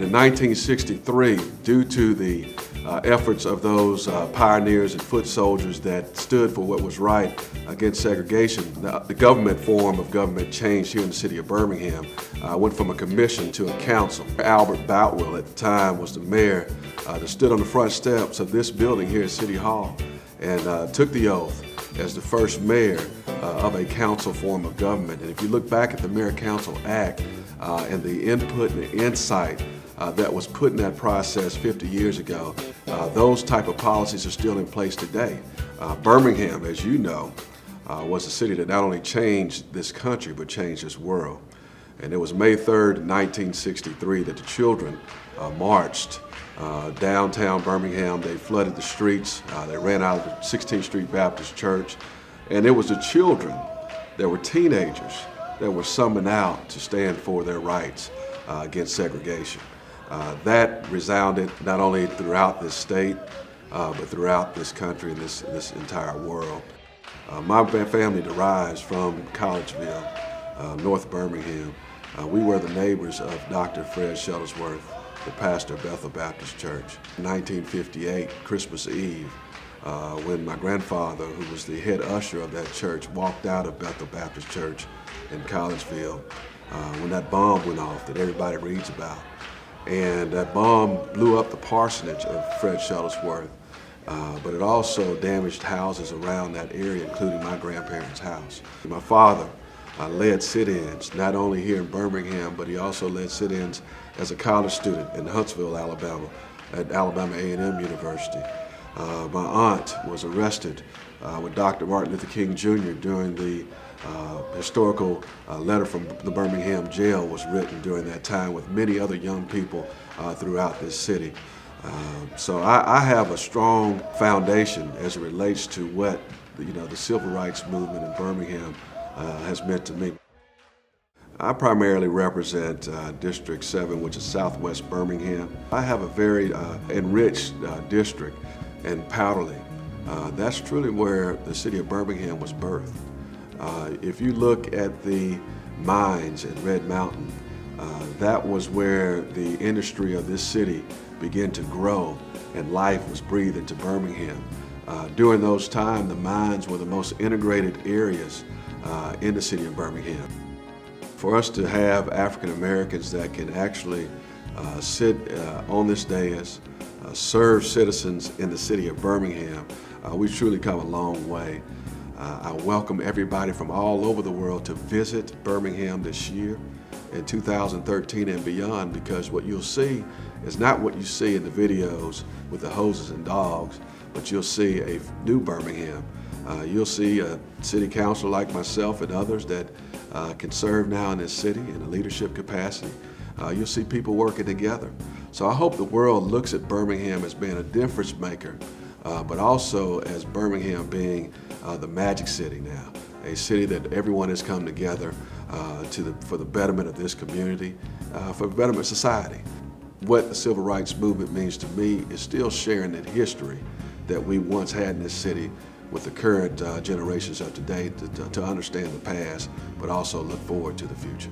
In 1963, due to the efforts of those pioneers and foot soldiers that stood for what was right against segregation, the government form of government changed here in the city of Birmingham. Went from a commission to a council. Albert Boutwell at the time was the mayor that stood on the front steps of this building here at City Hall and took the oath as the first mayor of a council form of government. And if you look back at the Mayor-Council Act and the input and the insight that was put in that process 50 years ago, those type of policies are still in place today. Birmingham, as you know, was a city that not only changed this country, but changed this world. And it was May 3rd, 1963 that the children marched downtown Birmingham. They flooded the streets. They ran out of the 16th Street Baptist Church. And it was the children that were teenagers that were summoned out to stand for their rights against segregation. That resounded not only throughout this state, but throughout this country and this entire world. My family derives from Collegeville, North Birmingham. We were the neighbors of Dr. Fred Shuttlesworth, the pastor of Bethel Baptist Church. In 1958, Christmas Eve, when my grandfather, who was the head usher of that church, walked out of Bethel Baptist Church in Collegeville, when that bomb went off that everybody reads about. And that bomb blew up the parsonage of Fred Shuttlesworth, but it also damaged houses around that area, including my grandparents' house. My father led sit-ins, not only here in Birmingham, but he also led sit-ins as a college student in Huntsville, Alabama, at Alabama A&M University. My aunt was arrested with Dr. Martin Luther King Jr. during the historical letter from the Birmingham jail was written during that time with many other young people throughout this city. So I have a strong foundation as it relates to what the civil rights movement in Birmingham has meant to me. I primarily represent District 7, which is Southwest Birmingham. I have a very enriched district in Powderly. That's truly where the city of Birmingham was birthed. If you look at the mines at Red Mountain, that was where the industry of this city began to grow and life was breathed into Birmingham. During those times, the mines were the most integrated areas in the city of Birmingham. For us to have African Americans that can actually sit on this dais, serve citizens in the city of Birmingham, we've truly come a long way. I welcome everybody from all over the world to visit Birmingham this year in 2013 and beyond, because what you'll see is not what you see in the videos with the hoses and dogs, but you'll see a new Birmingham. You'll see a city councilor like myself and others that can serve now in this city in a leadership capacity. You'll see people working together. So I hope the world looks at Birmingham as being a difference maker, but also as Birmingham being the magic city now, a city that everyone has come together for the betterment of this community, for the betterment of society. What the civil rights movement means to me is still sharing that history that we once had in this city with the current generations of today to understand the past, but also look forward to the future.